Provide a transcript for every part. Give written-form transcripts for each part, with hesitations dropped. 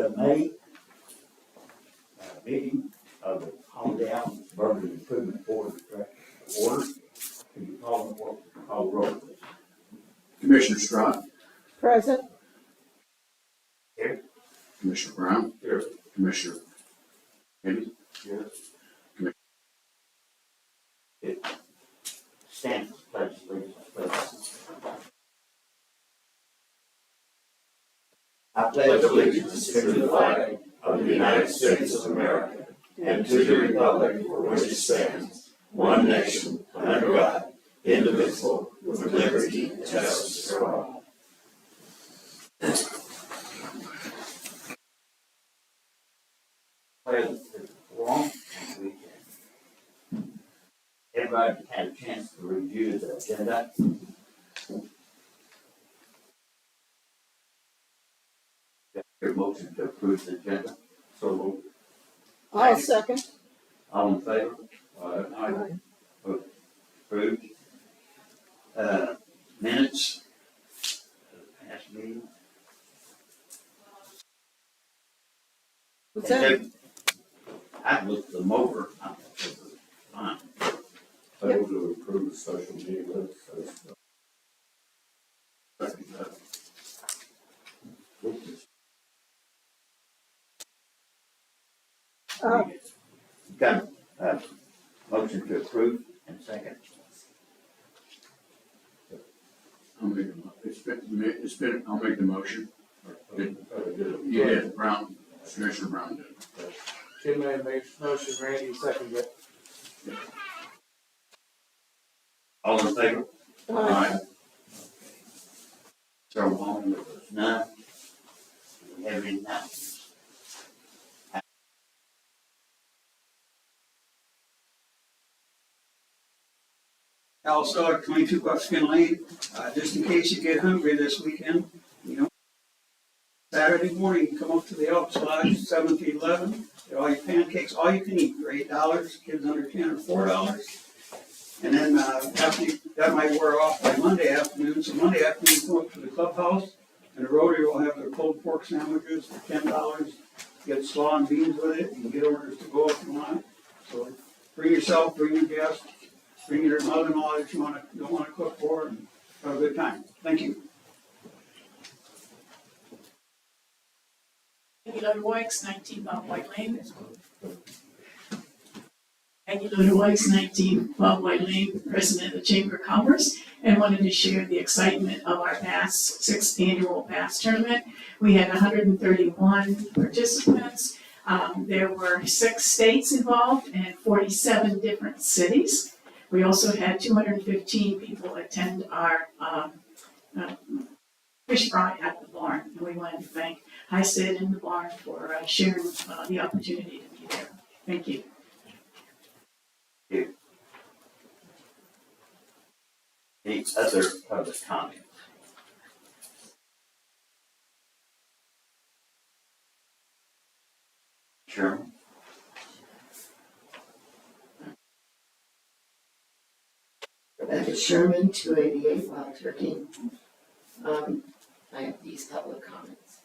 the May meeting of the Holiday Island Suburban Improvement Board of Directors order. Can you call the roll, please? Commissioner Strott, Present. Here. Commissioner Brown, Here. Commissioner Henry, Here. Stand, pledge allegiance, please. I pledge allegiance to the flag of the United States of America and to the republic for which it stands, one nation, under God, indivisible, with liberty and justice for all. Everybody had a chance to review the agenda. Your motion to approve the agenda. So moved. I'll second. All in favor? Aye. Approved. Minutes. Past meeting. Was that, I looked them over. I thought they were fine. I move to approve the special meeting minutes as second that. Got a motion to approve and second. I'll make the motion. You did, Brown, Commissioner Brown did. Tim May makes motion, Randy second it. All in favor? aye. So long, there was none. Do we have any announcements? Al Stark, 22 Buckskin Lane. Just in case you get hungry this weekend, Saturday morning, come up to the Elks Lodge, 7 to 11. Get all your pancakes, all you can eat, for $8. Kids under 10 or $4. And then after that might wear off by Monday afternoon. So Monday afternoon, come up to the clubhouse, and the Rotary will have their pulled pork sandwiches for $10. Get slaw and beans with it. You can get orders to go if you want. So bring yourself, bring your guests. Bring your mother-in-law that you don't want to cook for, and have a good time. Thank you. Peggy Ludwig's 19 Bob White Lane. Peggy Ludwig's 19 Bob White Lane, President of the Chamber of Commerce, and wanted to share the excitement of our sixth annual bass tournament. We had 131 participants. There were 6 states involved and 47 different cities. We also had 215 people attend our fish fry at the barn, and we wanted to thank HiSid and the barn for sharing the opportunity to be there. Thank you. Any other public comment? Sherman? Rebecca Sherman, 288 Wild Turkey. I have these public comments.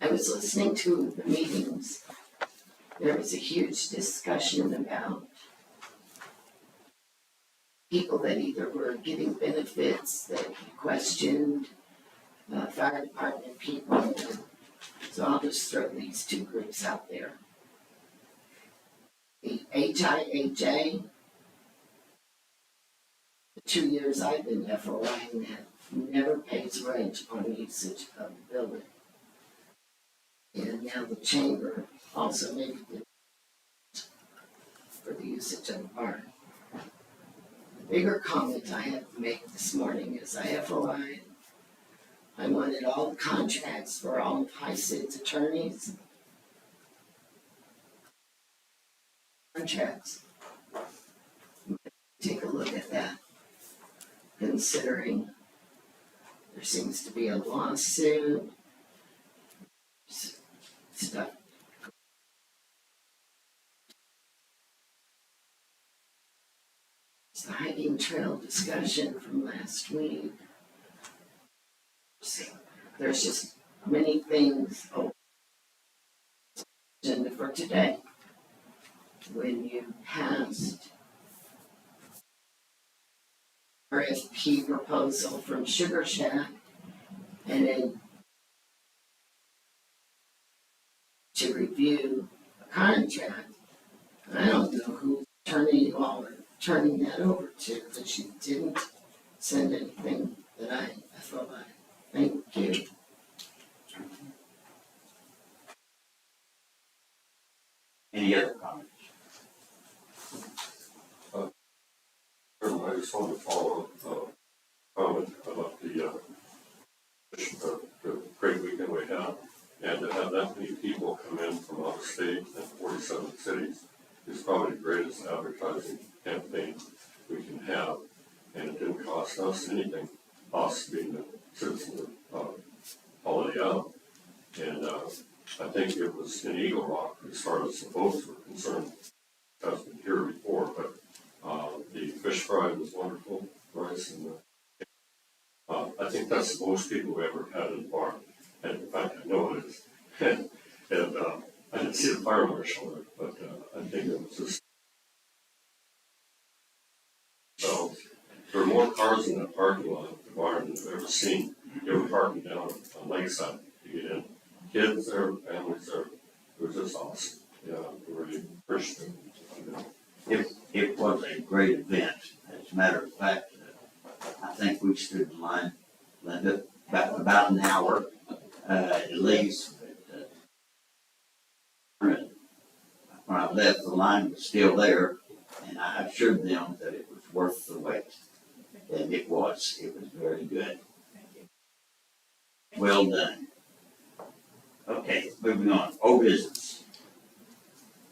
I was listening to the meetings. There was a huge discussion about people that either were getting benefits, that questioned fire department people. So I'll just throw these 2 groups out there. The HIHA, the 2 years I've been FOIing that, never pays rent on usage of the building. And now the chamber also made it for the usage of the barn. The bigger comment I have to make this morning is I FOI'd. I wanted all the contracts for all of HiSid's attorneys. Contracts. Take a look at that, considering there seems to be a lawsuit, stuff. It's the hiking trail discussion from last week. So there's just many things on the agenda for today. When you passed RFP proposal from Sugar Shack and then to review a contract, I don't know who turning that over to, because you didn't send anything that I thought I, thank you. Any other comments? I just wanted to follow up, comment about the great weekend we had, and to have that many people come in from out of state and 47 cities is probably the greatest advertising campaign we can have, and it didn't cost us anything, us being the citizens of Holiday Island. And I think it was in Eagle Rock, as far as the boats were concerned, has been here before, but the fish fry was wonderful, rice, and I think that's the most people we ever had in the barn. And in fact, I know it is. and I didn't see the fire marshal, but I think it was just. So there were more cars in that parking lot at the barn than I've ever seen. They were parking down on Lakeside to get in. Kids there, families there. It was just awesome. Yeah, really appreciative. It was a great event. As a matter of fact, I think we stood in line, Linda, about an hour, at least. But, when I left, the line was still there, and I assured them that it was worth the wait. And it was very good. Well done. Okay, moving on. Old business.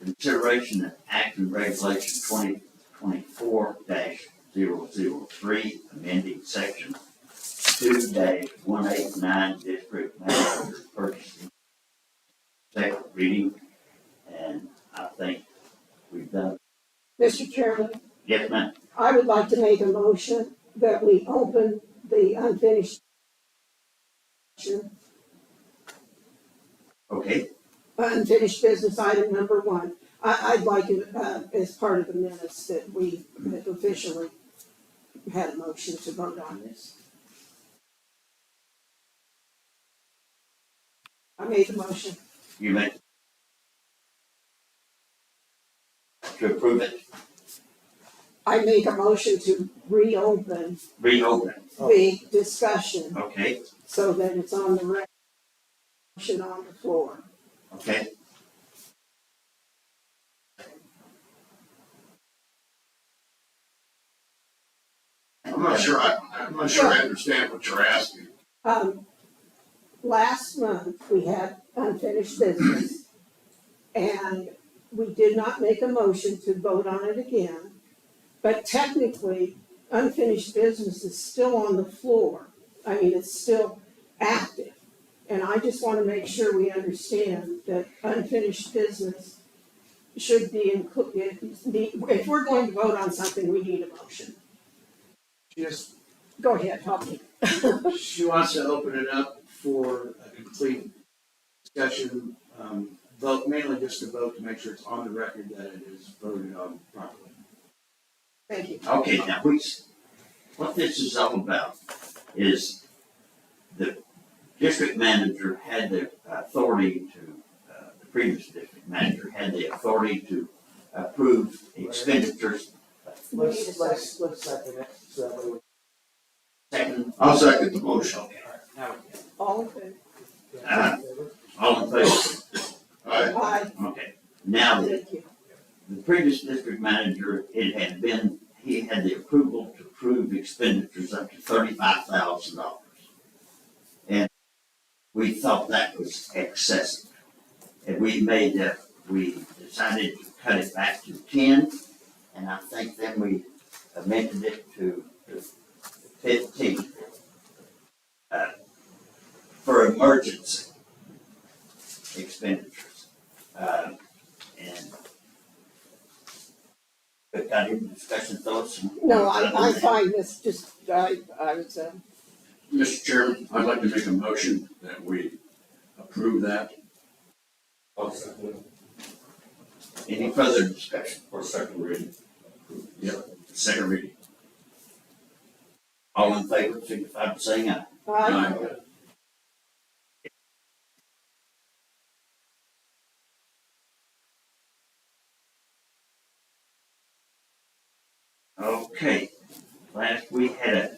Consideration of action regulation 2024-003, amending section 2-189 district manager purchasing. Second reading, and I think we've done. Mr. Chairman, Yes, ma'am. I would like to make a motion that we open the unfinished Okay, business item number 1. I'd like it, as part of the minutes that we have officially had a motion to vote on this. I made the motion. you may. To approve it, I make a motion to reopen reopen. the discussion Okay, so that it's on the record, motion on the floor. okay. I'm not sure I understand what you're asking. Last month, we had unfinished business, and we did not make a motion to vote on it again. But technically, unfinished business is still on the floor. I mean, it's still active. And I just want to make sure we understand that unfinished business should be included. If we're going to vote on something, we need a motion. Just, Go ahead, help me. she wants to open it up for a complete discussion, vote, mainly just to vote to make sure it's on the record that it is voted on properly. Thank you. Okay, now what this is all about is the district manager had the authority to, the previous district manager had the authority to approve expenditures. Let's second it, so that way we. Second, I'll second the motion. Now we can. All in favor? all in favor? Aye. Okay, now Thank you. the previous district manager, he had the approval to approve expenditures up to $35,000. And we thought that was excessive. And we decided to cut it back to 10, and I think then we amended it to 15 for emergency expenditures. And but got any discussion thoughts? No, I find this just, I was, Mr. Chairman, I'd like to make a motion that we approve that. I'll second it Any further discussion? for second reading. Yep, second reading. All in favor, signify by saying aye. Aye. Okay, last week had a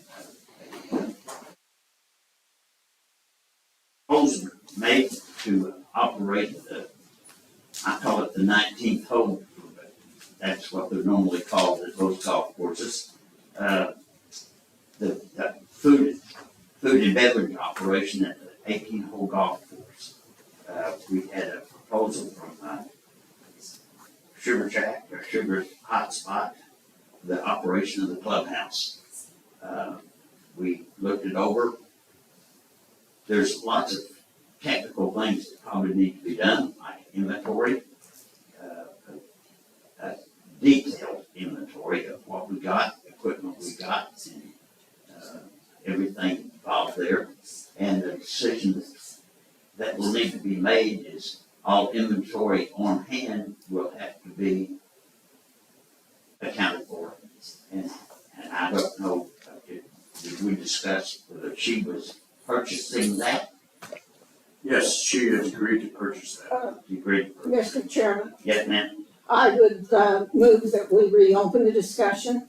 proposal made to operate the, I call it the 19th hole, but that's what they're normally called at most golf courses. The food and beverage operation at the 18-hole golf course. We had a proposal from Sugar Shack or Sugar Hot Spot, the operation of the clubhouse. We looked it over. There's lots of technical things that probably need to be done, like inventory, detailed inventory of what we got, equipment we got, and everything involved there. And the decision that will need to be made is all inventory on hand will have to be accounted for. And I don't know, did we discuss whether she was purchasing that? Yes, she has agreed to purchase that. You agreed? Mr. Chairman, Yes, ma'am? I would move that we reopen the discussion,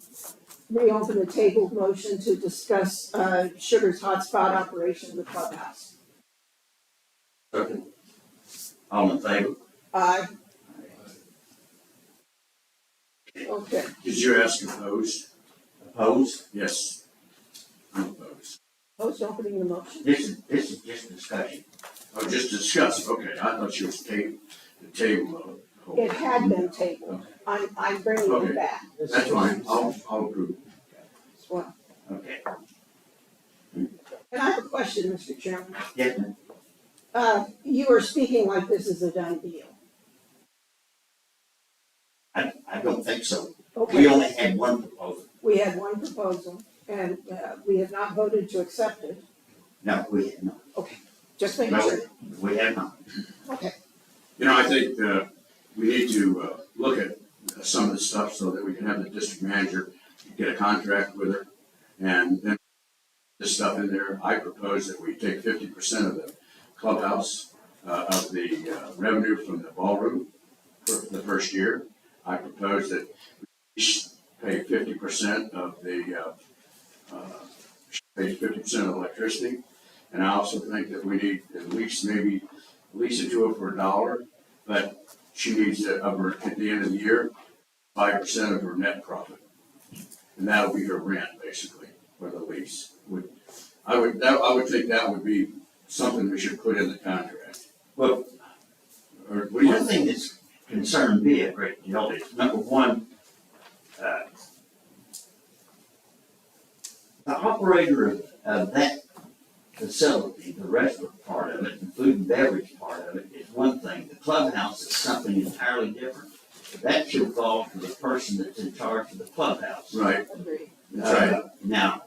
reopen the tabled motion to discuss Sugar's hotspot operation of the clubhouse. Second. All in favor? Aye. Okay. Did you ask opposed? Opposed? Yes. I'm opposed. Post opening the motion. This is just discussion. Oh, just discuss, okay, I thought you was the table. It had been tabled. I'm bringing Okay. it back That's fine, I'll approve. as well. Okay. And I have a question, Mr. Chairman. Yes, ma'am? You are speaking like this is a done deal. I don't think so. We Okay, only had one proposal. we had one proposal and we have not voted to accept it. No, we had not. Just making No, sure. we have not. Okay. You know, I think, we need to, look at some of the stuff so that we can have the district manager get a contract with her. And then this stuff in there, I propose that we take 50% of the clubhouse, of the revenue from the ballroom for the first year. I propose that we should pay 50% of the, pay 50% of electricity. And I also think that we need at least maybe lease it to her for $1, but she needs to, at the end of the year, 5% of her net profit. And that'll be her rent, basically, for the lease. I would think that would be something we should put in the contract. Well, Or what do you one thing that's concerned me a great deal is, number one, the operator of that facility, the restaurant part of it, the food and beverage part of it is one thing. The clubhouse is something entirely different. That should fall to the person that's in charge of the clubhouse. Right, Agreed. that's right. Now,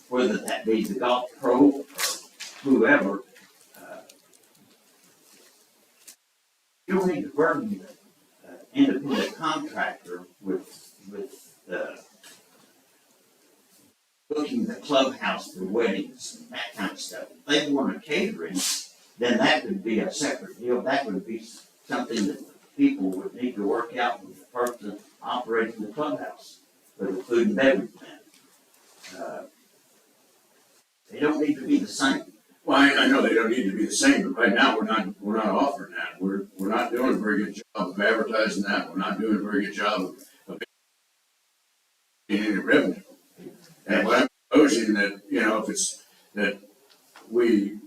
whether that be the golf pro or whoever, you don't need to burden the independent contractor with booking the clubhouse for weddings and that kind of stuff. If they wanted catering, then that would be a separate deal. That would be something that people would need to work out with the person operating the clubhouse or the food and beverage plant. They don't need to be the same. Well, I know they don't need to be the same, but right now, we're not offering that. We're not doing a very good job of advertising that. We're not doing a very good job of getting any revenue. And what I'm proposing that, you know, if it's, that we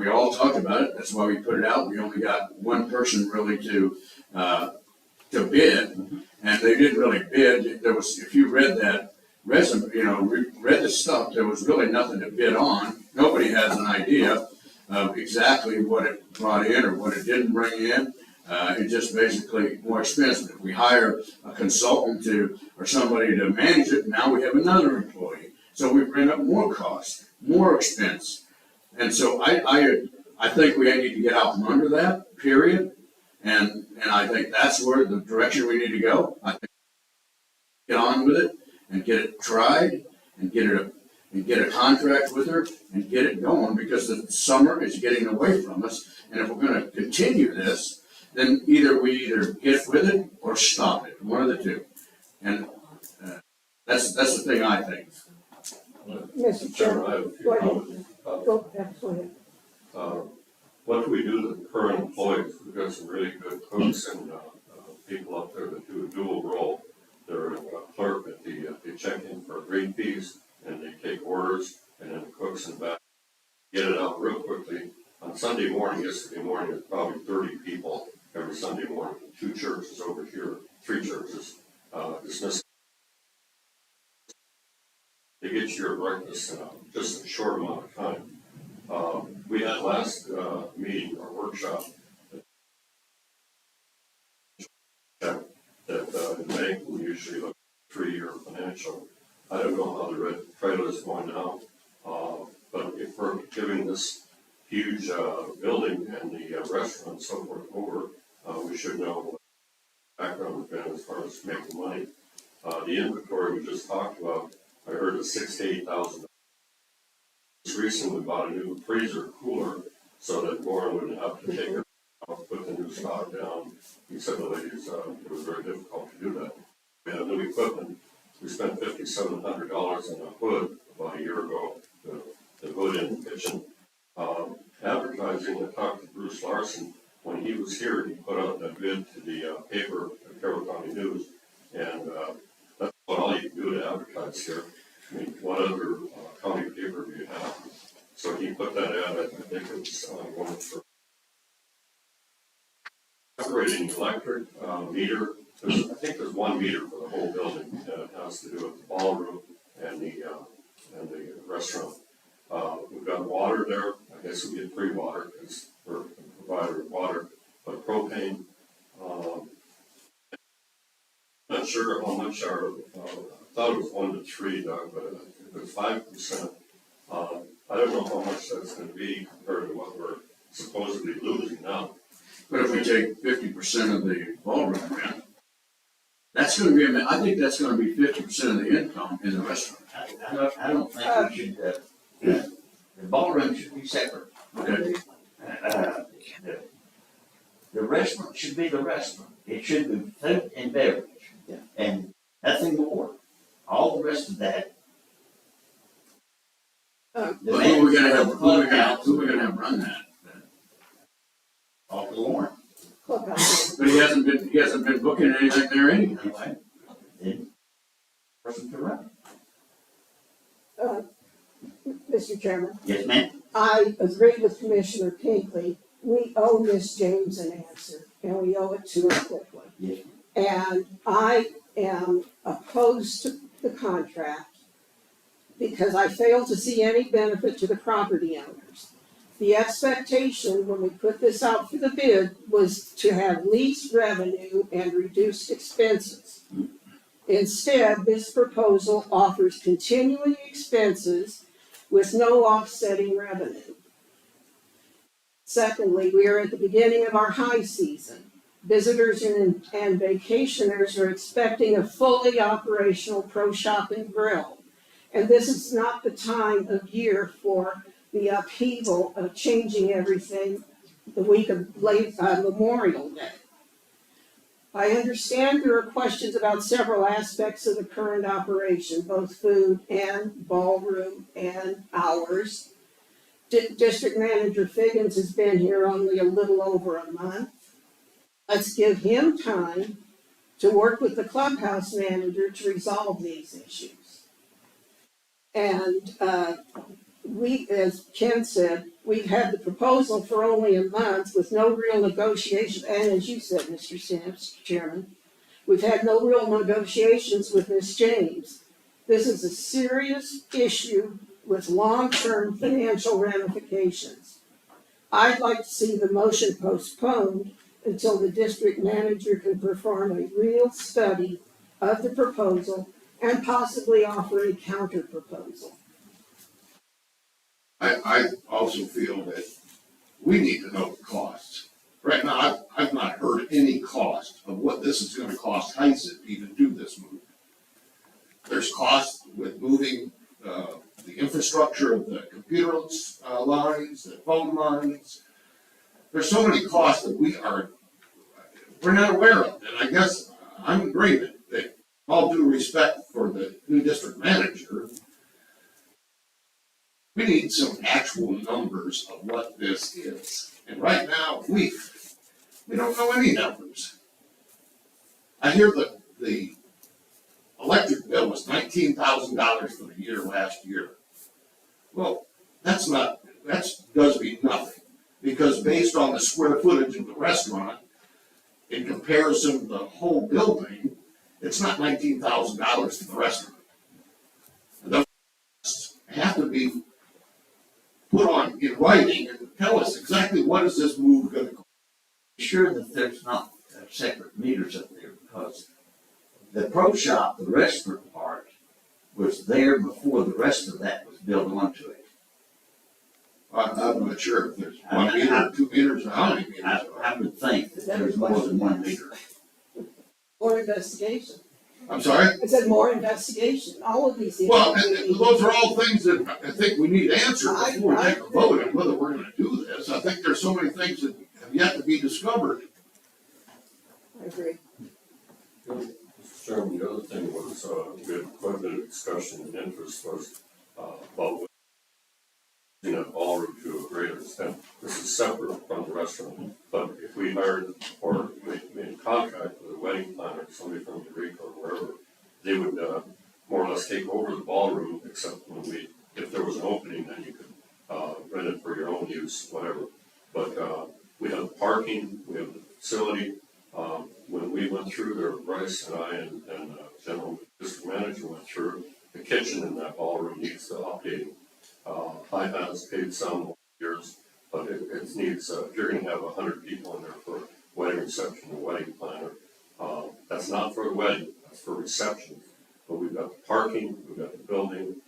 all talked about it, that's why we put it out. We only got one person really to bid, and they didn't really bid. There was, if you read that resume, you know, read the stuff, there was really nothing to bid on. Nobody has an idea of exactly what it brought in or what it didn't bring in. It's just basically more expensive. If we hire a consultant or somebody to manage it, now we have another employee. So we bring up more cost, more expense. And so I I think we need to get out from under that, period. And I think that's where the direction we need to go. I think get on with it and get it tried and get a contract with her and get it going, because the summer is getting away from us. And if we're gonna continue this, then either we get with it or stop it, one of the two. And that's the thing I think. Mr. Chairman, Chairman, I have a few go ahead. comments. Go ahead. What do we do to the current employees? We've got some really good cooks and people up there that do a dual role. They're a clerk at they check in for green peas and they take orders, and then the cooks in the back get it out real quickly. On Sunday morning, yesterday morning, there's probably 30 people every Sunday morning. 2 churches over here, 3 churches dismissed. They get your breakfast in just a short amount of time. We had last meeting, our workshop, that in bank, we usually look at 3-year financial. I don't know how the red trailer is going now, but if we're giving this huge building and the restaurant and so forth over, we should know what the background has been as far as making money. The inventory we just talked about, I heard it's $6,000 to $8,000. Just recently bought a new freezer cooler so that Warren wouldn't have to take her out, put the new stock down. He said the ladies, it was very difficult to do that. We have new equipment. We spent $5,700 on a hood about a year ago, the hood in the kitchen. Advertising, I talked to Bruce Larson. When he was here, he put out that bid to the paper, the Carroll County News, and that's about all you can do to advertise here. I mean, what other county paper do you have? So he put that ad, I think it was one for separating electric meter. I think there's 1 meter for the whole building, and it has to do with the ballroom and the restaurant. We've got water there. I guess we get free water because we're a provider of water, but propane. Not sure how much our, I thought it was 1 to 3, Doug, but if it's 5%, I don't know how much that's going to be compared to what we're supposedly losing now. But if we take 50% of the ballroom rent, that's gonna be, I think that's gonna be 50% of the income in the restaurant. I don't think we should, the ballroom should be separate. Okay. The restaurant should be the restaurant. It should be food and beverage. And nothing more. All the rest of that. Uh, the Who are we gonna have, clubhouse, who are we gonna have run that? Off the Warren. Clubhouse. But he hasn't been booking anything there anyway. Anyway, then, person to run. Mr. Chairman, Yes, ma'am? I agree with Commissioner Pinkley. We owe Miss James an answer, and we owe it to her quickly. Yes. And I am opposed to the contract because I fail to see any benefit to the property owners. The expectation when we put this out for the bid was to have least revenue and reduced expenses. Instead, this proposal offers continuing expenses with no offsetting revenue. Secondly, we are at the beginning of our high season. Visitors and vacationers are expecting a fully operational pro shop and grill. And this is not the time of year for the upheaval of changing everything the week of Memorial Day. I understand there are questions about several aspects of the current operation, both food and ballroom and hours. District Manager Figgins has been here only a little over a month. Let's give him time to work with the clubhouse manager to resolve these issues. And we, as Ken said, we've had the proposal for only a month with no real negotiation, and as you said, Mr. Chairman, we've had no real negotiations with Ms. James. This is a serious issue with long-term financial ramifications. I'd like to see the motion postponed until the district manager can perform a real study of the proposal and possibly offer a counter proposal. I also feel that we need to know the costs. Right now, I've not heard any cost of what this is gonna cost Tyson to even do this move. There's costs with moving, the infrastructure of the computer, lines, the phone lines. There's so many costs that we're not aware of, and I guess I'm in agreement that all due respect for the new district manager, we need some actual numbers of what this is. And right now, we don't know any numbers. I hear the electric bill was $19,000 for the year last year. Well, that does mean nothing, because based on the square footage of the restaurant, in comparison to the whole building, it's not $19,000 for the restaurant. Those have to be put on in writing and tell us exactly what is this move gonna cost. Sure that there's not separate meters up there, because the pro shop, the restaurant part, was there before the rest of that was built onto it. I'm not sure if there's 1 meter, 2 meters, or how many meters. I would think that there's more than 1 meter. More investigation. I'm sorry? I said more investigation, all of these things. Well, and those are all things that I think we need answered before we take a vote on whether we're gonna do this. I think there's so many things that have yet to be discovered. I agree. Mr. Chairman, the other thing was, we had quite a bit of discussion and interest was, about using a ballroom to a greater extent. This is separate from the restaurant, but if we hired or made a contract with a wedding planner, somebody from Eureka or wherever, they would, more or less take over the ballroom, except when if there was an opening, then you could, rent it for your own use, whatever. But, we have the parking, we have the facility. When we went through there, Bryce and I and General District Manager went through, the kitchen in that ballroom needs updating. IPAD has paid some years, but it needs, if you're gonna have 100 people in there for wedding reception, a wedding planner, that's not for the wedding, that's for reception. But we've got the parking, we've got the building,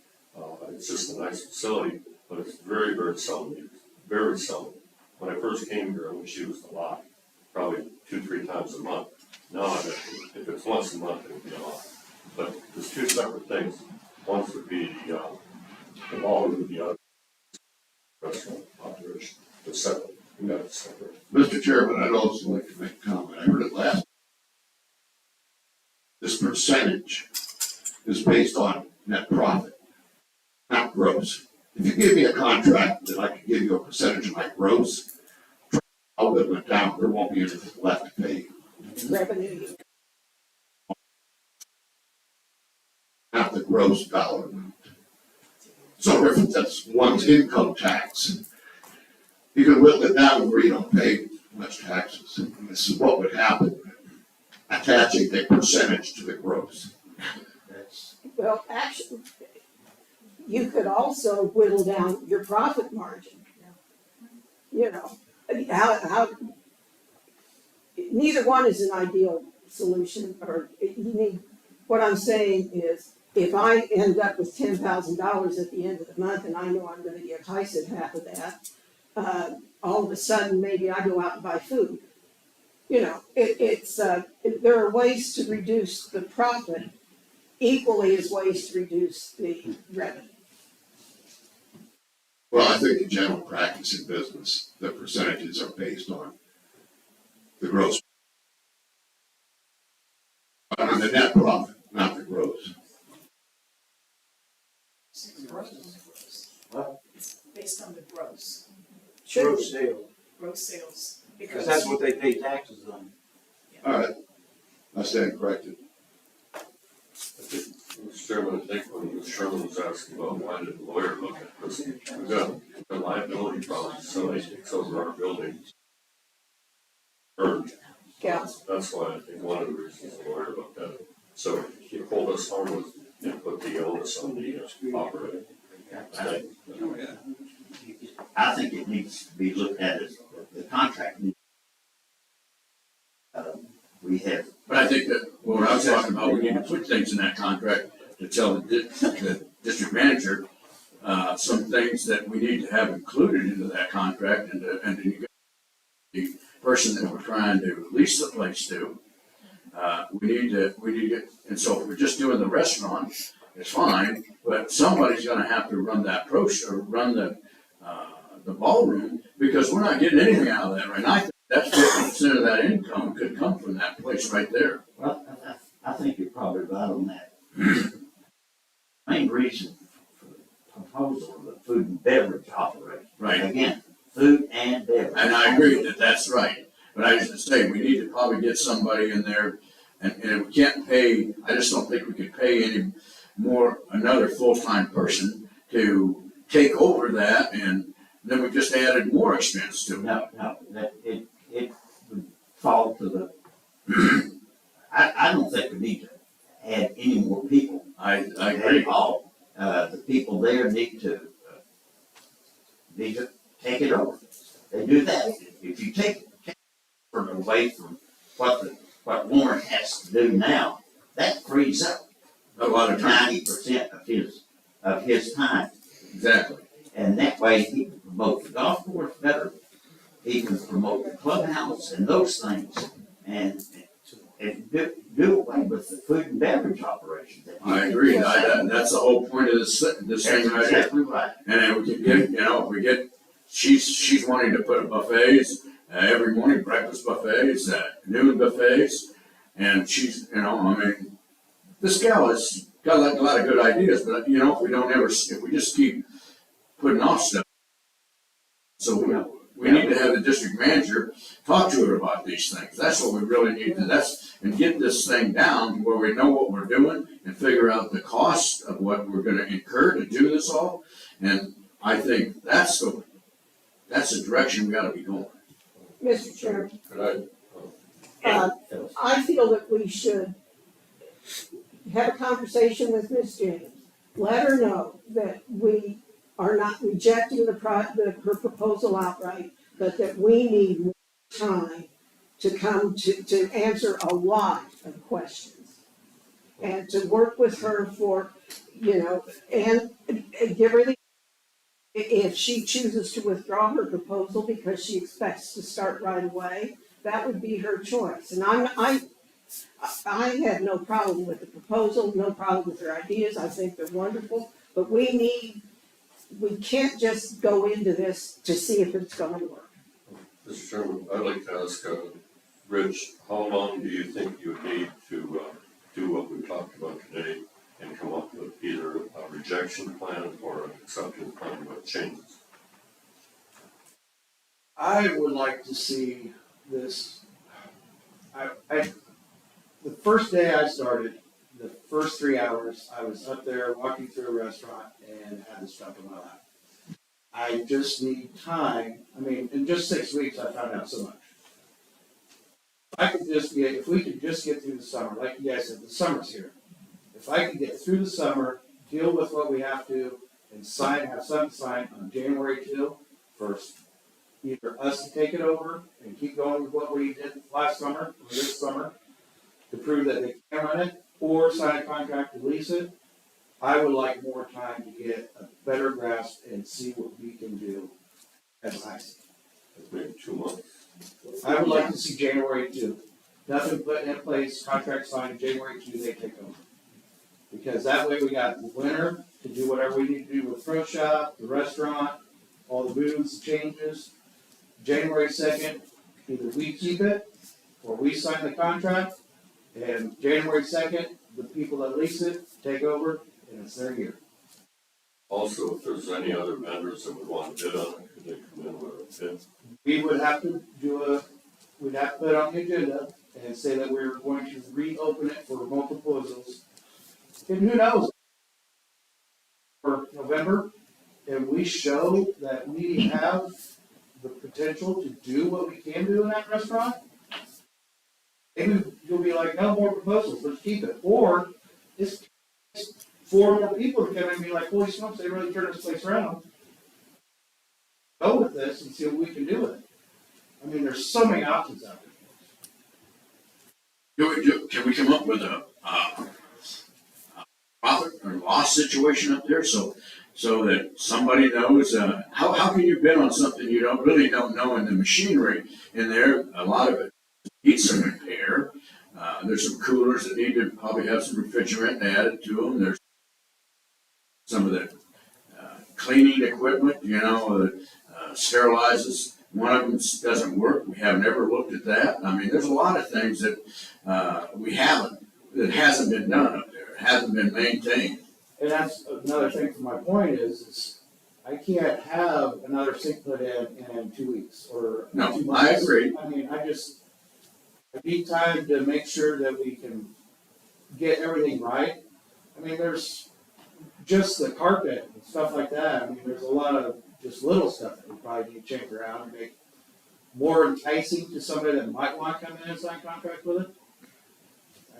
it's just a nice facility, but it's very, very seldom used, very seldom. When I first came here, I wish it was a lot, probably 2-3 times a month. Now, if it's once a month, it would be a lot. But there's two separate things. One would be the ballroom, the other restaurant operation. It's separate. We got it separate. Mr. Chairman, I'd also like to make a comment. I heard it last. This percentage is based on net profit, not gross. If you give me a contract that I can give you a percentage of my gross, I'll whittle it down. There won't be anything left to pay you. Revenue. Not the gross dollar amount. So if that's one's income tax, you can whittle it down where you don't pay much taxes. And this is what would happen, attaching a percentage to the gross. Well, actually, you could also whittle down your profit margin. You know, neither one is an ideal solution, or you need, what I'm saying is, if I end up with $10,000 at the end of the month and I know I'm gonna give Tyson half of that, all of a sudden, maybe I go out and buy food. You know, there are ways to reduce the profit equally as ways to reduce the revenue. Well, I think in general practice in business, the percentages are based on the gross. On the net profit, not the gross. What? It's based on the gross, Gross sales, gross sales. because that's what they pay taxes on. All right, I stand corrected. Mr. Chairman, I think when Sherman was asking about why did the lawyer look at this, we've got a liability problem, somebody takes over our building. Yeah. That's why I think one of the reasons the lawyer looked at it. So he pulled us harmless and put the onus on the operator. I think it needs to be looked at as the contract. We have. But I think that what I was talking about, we need to put things in that contract to tell the district manager, some things that we need to have included into that contract and to the person that we're trying to lease the place to. We need to, and so if we're just doing the restaurant, it's fine, but somebody's gonna have to run that run the ballroom, because we're not getting anything out of that right now. I think that's 50% of that income could come from that place right there. Well, I think you're probably right on that. Main reason for the proposal of the food and beverage operation. Right. Again, food and beverage. And I agree that that's right, but I just say, we need to probably get somebody in there, and we can't pay, I just don't think we could pay any more, another full-time person to take over that, and then we just added more expense to it. No, that it would fall to the, I don't think we need to add any more people. I agree. At all. The people there need to take it over. They do that. If you take it away from what Warren has to do now, that frees up A lot of time, 90% of his time. exactly. And that way he can promote the golf course better. He can promote the clubhouse and those things, and do away with the food and beverage operation. I agree, that's the whole point of this thing That's right here. exactly right. And then we can get, if we get, she's wanting to put buffets, every morning, breakfast buffets, noon buffets, and she's, this gal has got a lot of good ideas, but if we just keep putting off stuff. So we need to have the district manager talk to her about these things. That's what we really need to, and get this thing down to where we know what we're doing and figure out the cost of what we're gonna incur to do this all. And I think that's the direction we gotta be going. Mr. Chairman, Could I feel that we should have a conversation with Ms. James. Let her know that we are not rejecting her proposal outright, but that we need more time to come to answer a lot of questions. And to work with her for, and give her if she chooses to withdraw her proposal because she expects to start right away, that would be her choice. And I have no problem with the proposal, no problem with her ideas, I think they're wonderful, but we can't just go into this to see if it's gonna work. Mr. Chairman, I'd like to ask, Rich, how long do you think you would need to do what we talked about today and come up with either a rejection plan or an acceptance plan with changes? I would like to see this, the first day I started, the first 3 hours, I was up there walking through a restaurant and had this stuff in my lap. I just need time, in just 6 weeks, I found out so much. If we could just get through the summer, like you guys said, the summer's here. If I could get through the summer, deal with what we have to, and have something signed on January 2 for either us to take it over and keep going with what we did last summer, or this summer, to prove that they can run it, or sign a contract to lease it, I would like more time to get a better grasp and see what we can do as I see. It's maybe 2 months. I would like to see January 2. Nothing put in place, contract signed, January 2, they take over. Because that way we got the winter to do whatever we need to do with Pro Shop, the restaurant, all the booths, changes. January 2nd, either we keep it or we sign the contract. And January 2nd, the people that lease it take over and it's their year. Also, if there's any other vendors that would want to bid on it, could they come in with a bid? We would have to we'd have to put it on the agenda and say that we're going to reopen it for multiple proposals. And who knows? For November, and we show that we have the potential to do what we can do in that restaurant, maybe you'll be like, no more proposals, let's keep it. Or it's 4 more people to come in and be like, holy smokes, they really turned this place around. Go with this and see what we can do with it. There's so many options out there. Can we come up with a profit or loss situation up there? So so that somebody knows, how can you bid on something you don't know in the machinery in there? A lot of it needs some repair. There's some coolers that need to probably have some refrigerant added to them. There's some of the cleaning equipment, that sterilizes. One of them doesn't work. We haven't ever looked at that. I mean, there's a lot of things that that hasn't been done up there, hasn't been maintained. And that's another thing for my point is I can't have another sink put in 2 weeks or 2 No, months. I agree. I mean, I need time to make sure that we can get everything right. I mean, there's just the carpet and stuff like that. I mean, there's a lot of just little stuff that we probably need to change around and make more enticing to somebody that might want to come in and sign a contract with it.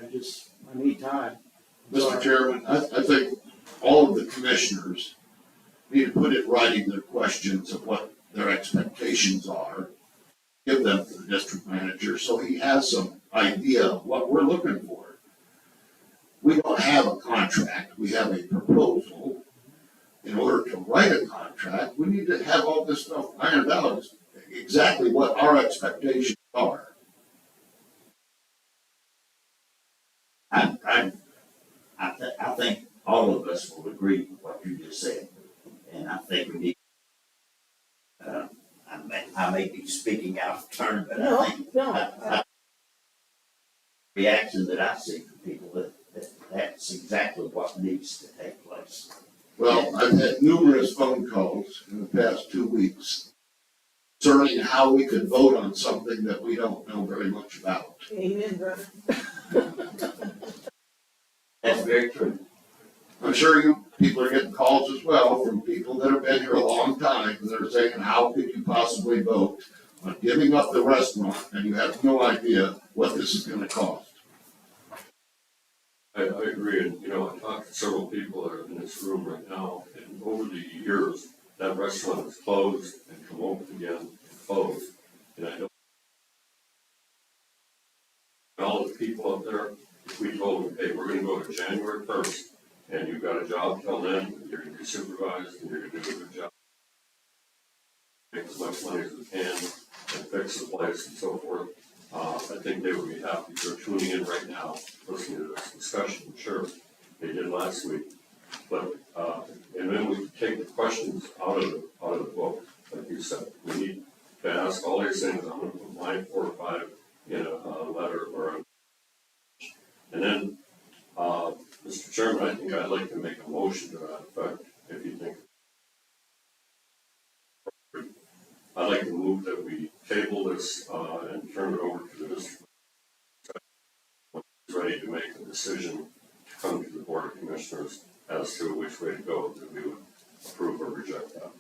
I need time. Mr. Chairman, I think all of the commissioners need to put in writing their questions of what their expectations are. Give them to the district manager so he has some idea of what we're looking for. We don't have a contract, we have a proposal. In order to write a contract, we need to have all this stuff ironed out, exactly what our expectations are. I think all of us will agree with what you just said, and I think we need, I may be speaking out of turn, but I think, No, reaction that I see from people, that's exactly what needs to take place. Well, I've had numerous phone calls in the past 2 weeks concerning how we could vote on something that we don't know very much about. amen, brother. That's very true. I'm sure you people are getting calls as well from people that have been here a long time, and they're saying, how could you possibly vote on giving up the restaurant and you have no idea what this is gonna cost? I agree, and I talked to several people that are in this room right now, and over the years, that restaurant has closed and come open again and closed. And I know all the people up there, if we told them, hey, we're gonna go to January 1st, and you've got a job till then, you're gonna be supervised, and you're gonna do a good job. Make as much money as we can, and fix the place and so forth. I think they would be happy. They're tuning in right now, listening to this discussion, sure, they did last week. But, and then we take the questions out of the book, like you said. We need to ask all these things. I'm gonna put mine 4 or 5 in a letter or and then, Mr. Chairman, I think I'd like to make a motion to that effect, if you think. I'd like to move that we table this, and turn it over to the district. When it's ready to make a decision to come to the Board of Commissioners as to which way to go, that we would approve or reject that.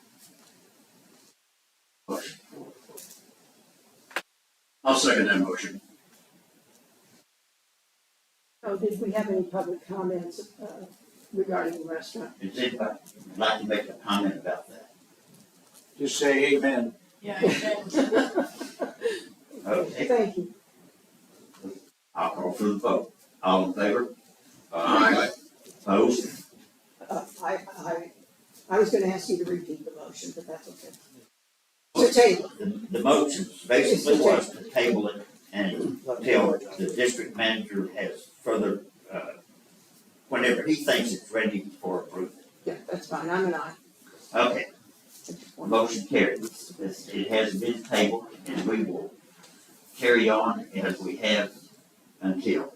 I'll second that motion. Oh, did we have any public comments regarding the restaurant? Does anybody like to make a comment about that? Just say amen. Yeah. Okay, Thank you. I'll call for the vote. All in favor? Aye. Opposed? I was gonna ask you to repeat the motion, but that's okay. To table. The motion basically was to table it until the district manager has further, whenever he thinks it's ready for approval. Yeah, that's fine, I'm an aye. Okay, motion carried. It has been tabled, and we will carry on as we have until.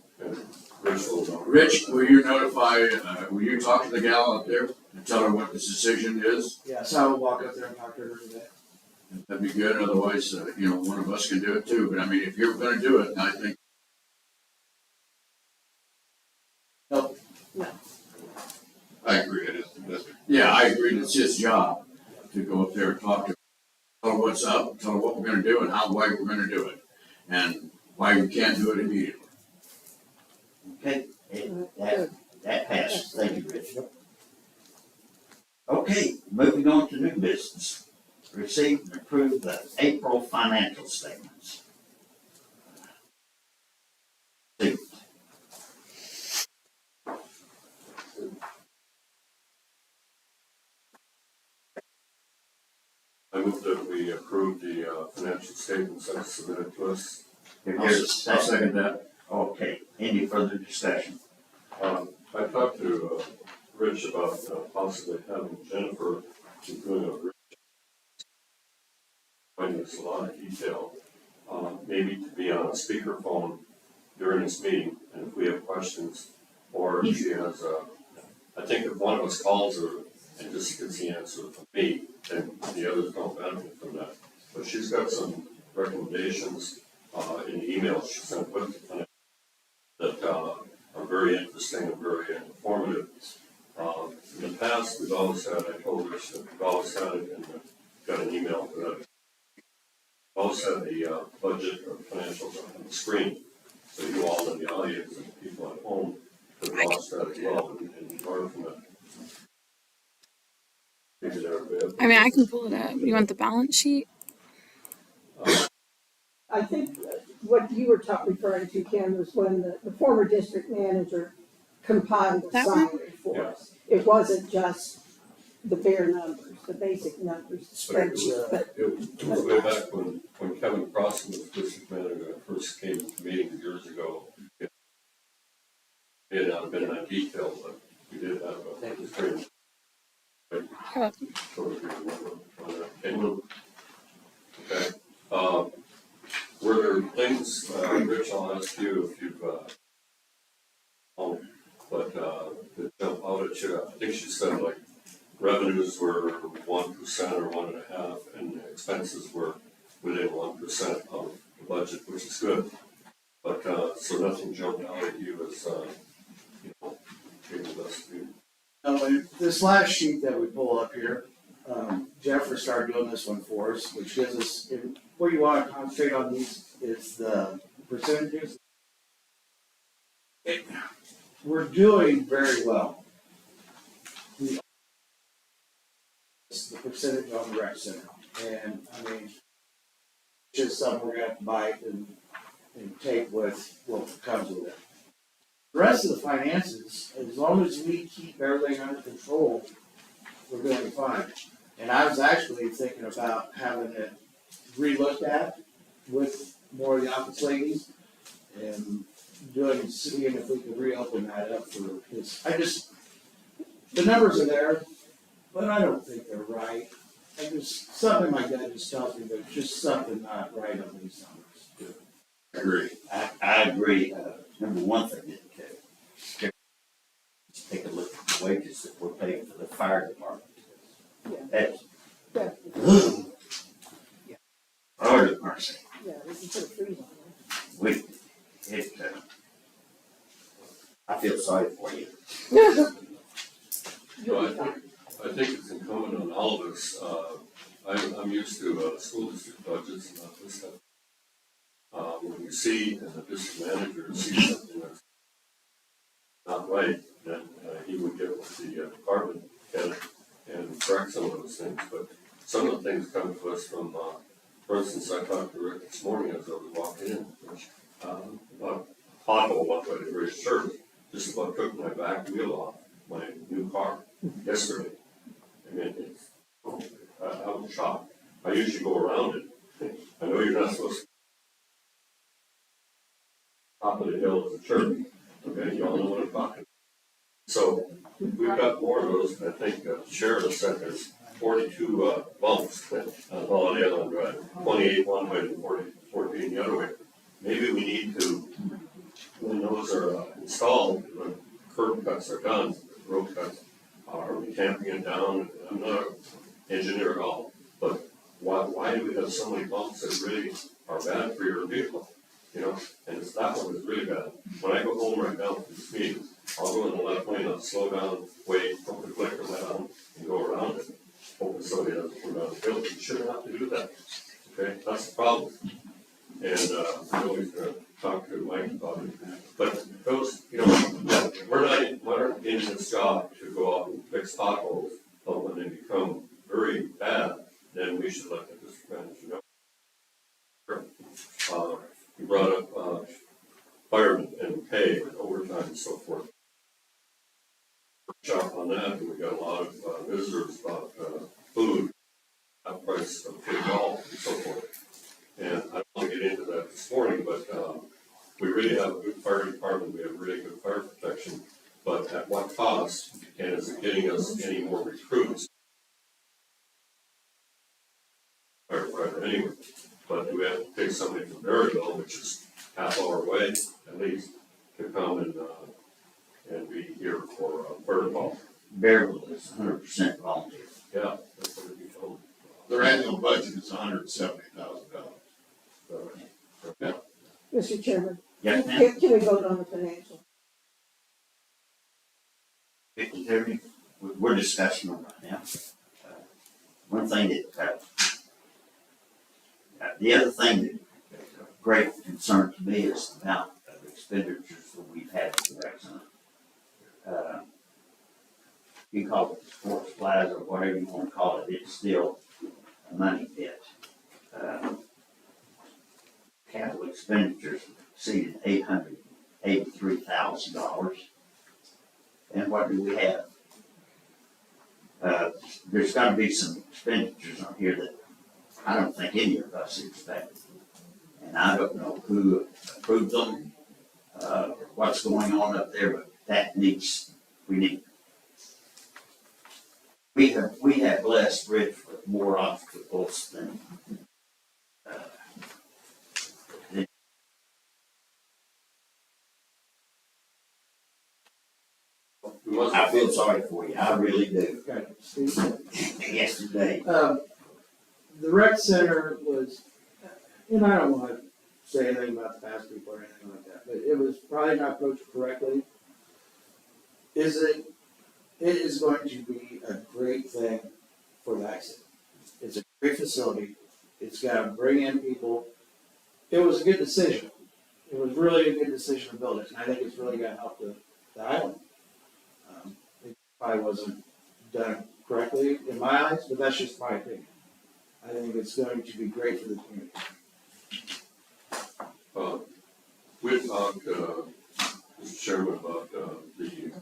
Rich, will you will you talk to the gal up there and tell her what this decision is? Yeah, so I will walk up there and talk to her today. That'd be good, otherwise, one of us can do it too, but I mean, if you're gonna do it, I think. I agree, it is the district. Yeah, I agree, it's his job to go up there and talk to her, tell her what's up, tell her what we're gonna do and why we're gonna do it, and why we can't do it immediately. Okay, that passes. Thank you, Rich. Okay, moving on to new business. Receive and approve the April financial statements. I move that we approve the financial statements as submitted to us. Here's a I'll second. second that. Okay, any further discussion? I talked to Rich about possibly having Jennifer doing going into a lot of detail, maybe to be on a speakerphone during this meeting, and if we have questions, or if she has, I think if one of us calls her and just gets the answer from me, then the others don't benefit from that. But she's got some recommendations in the email she sent with the that are very interesting and very informative. In the past, we've always had, I told Rich that we've always had it, and got an email for that. We've always had the budget or financials on the screen, so you all in the audience and people at home could watch that as well and learn from it. Maybe they're available. I mean, I can pull it up. You want the balance sheet? I think what you were referring to, Ken, was when the former district manager compiled the That one? summary for us. It wasn't just the bare numbers, the basic numbers, the spreadsheet, but It was way back when Kevin Crossan was district manager, and first came to meetings years ago. It had not been that detailed, but we did have a training. Oh. Okay. Were there things, Rich, I'll ask you if you've, that jump out at you? I think she said like revenues were 1% or 1.5%, and expenses were within 1% of the budget, which is good. But, so nothing jumped out at you as, giving us the. And this last sheet that we pull up here, Jennifer started doing this one for us, which gives us, what you want to concentrate on these is the percentages. We're doing very well. It's the percentage on the rec center, and I mean, just something we're gonna have to bite and take with what comes with it. The rest of the finances, as long as we keep everything under control, we're doing fine. And I was actually thinking about having it re-looked at with more of the office ladies and seeing if we could reopen that up for this. The numbers are there, but I don't think they're right. Something like that just tells me there's just something not right on these numbers. I agree. I agree. Number one thing that just take a look at the wages that we're paying for the fire department. That's. Fire department. yeah, we can put a freeze on I feel sorry for you. it. So I think it's incumbent on all of us. I'm used to school district budgets and not this stuff. When you see, and the district manager sees something that's not right, then he would get with the department head and correct some of those things. But some of the things come to us from, for instance, I talked to Rick this morning as I was walking in, which, about a pothole one way to Grace Church, just about took my back wheel off my new car yesterday. I mean, I was shocked. I usually go around it. I know you're not supposed to. Top of the hill is a church. Okay, you all know what I'm talking about. So we've got more of those. I think Sheridan said there's 42 bumps on Holiday Island Drive, 28 one way and 14 the other way. Maybe we need to, when those are installed, when curb cuts are done, road cuts, are we tamping it down? I'm not an engineer at all, but why do we have so many bumps that really are bad for your vehicle? You know, and that one is really bad. When I go home right now for this meeting, I'll go in the left lane, I'll slow down, wait, put the clicker down, and go around it. Hoping somebody doesn't come down the hill. You shouldn't have to do that. Okay, that's the problem. And I'm always going to talk to Mike about it. But those, you know, we're not in this job to go out and fix potholes, but when they become very bad, then we should let the district manager know. You brought up firemen and pay and overtime and so forth. Workshop on that, and we got a lot of visitors about food. price of football and so forth. And I don't want to get into that this morning, but, we really have a good fire department, we have really good fire protection, but at what cost, and is it getting us any more recruits? Firefighter anyway, but do we have to take somebody from Berryville, which is half hour away at least, to come and be here for bird ball? Bearville is 100% volunteer. Yeah, that's what we told. Their annual budget is $170,000. Mr. Chairman, Yes, ma'am. can we vote on the financial? We're discussing them right now. One thing that, the other thing that of great concern to me is the amount of expenditures that we've had at the rec center. You can call it sports plaza or whatever you want to call it, it's still a money pit. Capital expenditures exceeded $883,000. And what do we have? There's got to be some expenditures on here that I don't think any of us expected. And I don't know who approved them, what's going on up there, but that needs, we have blessed Rich with more obstacles than I feel sorry for you, I really do. Okay, Steve? Yesterday, The rec center was, and I don't wanna say anything about the past people or anything like that, but it was probably not approached correctly. It is going to be a great thing for the accident. It's a great facility, it's gonna bring in people. It was a good decision. It was really a good decision to build it, and I think it's really gonna help the island. It probably wasn't done correctly in my eyes, but that's just my opinion. I think it's going to be great for the community. We talked, Mr. Chairman, about the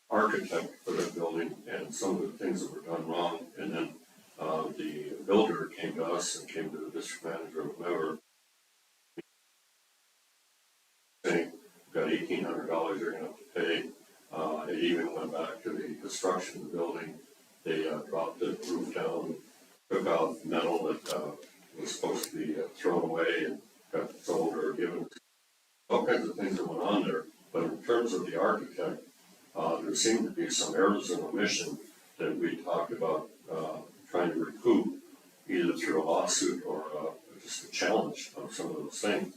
architect for that building and some of the things that were done wrong. And then the builder came to us and came to the district manager or whoever, saying, "We've got $1,800 you're gonna have to pay." It even went back to the construction of the building. They dropped the roof down, took out metal that was supposed to be thrown away and got sold or given. All kinds of things that went on there. But in terms of the architect, there seemed to be some errors in omission that we talked about trying to recoup, either through a lawsuit or just a challenge on some of those things.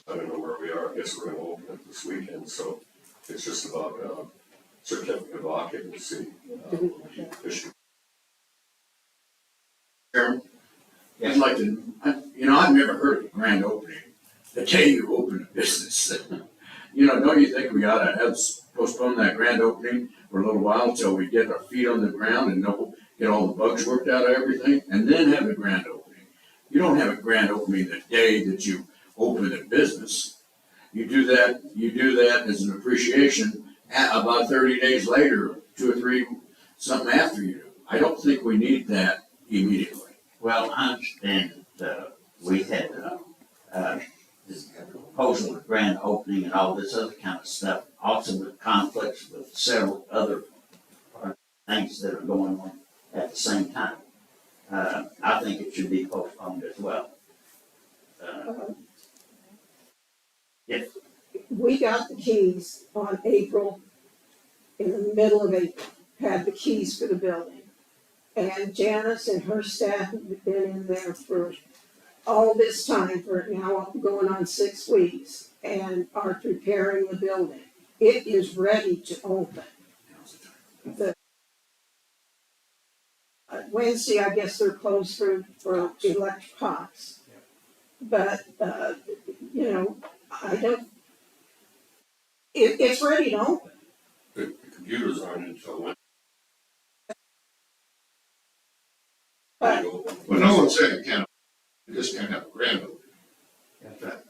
I don't know where we are. I guess we're going to open it this weekend, so it's just about certificate of occupancy issue. Chairman, I'd like to, I've never heard of a grand opening the day you open a business. Don't you think we ought to postpone that grand opening for a little while until we get our feet on the ground and get all the bugs worked out of everything, and then have a grand opening? You don't have a grand opening the day that you open a business. You do that as an appreciation about 30 days later, 2 or 3, something after you do. I don't think we need that immediately. well, I understand that we had this proposal of grand opening and all this other kind of stuff, also with conflicts with several other things that are going on at the same time. I think it should be postponed as well. Yes. We got the keys on April, in the middle of April, had the keys for the building. And Janice and her staff have been in there for all this time, for now going on 6 weeks, and are preparing the building. It is ready to open. Wednesday, I guess they're closed for electrics. But, I don't, it's ready to open. The computers aren't until when. Well, no one's saying you just can't have a grand opening.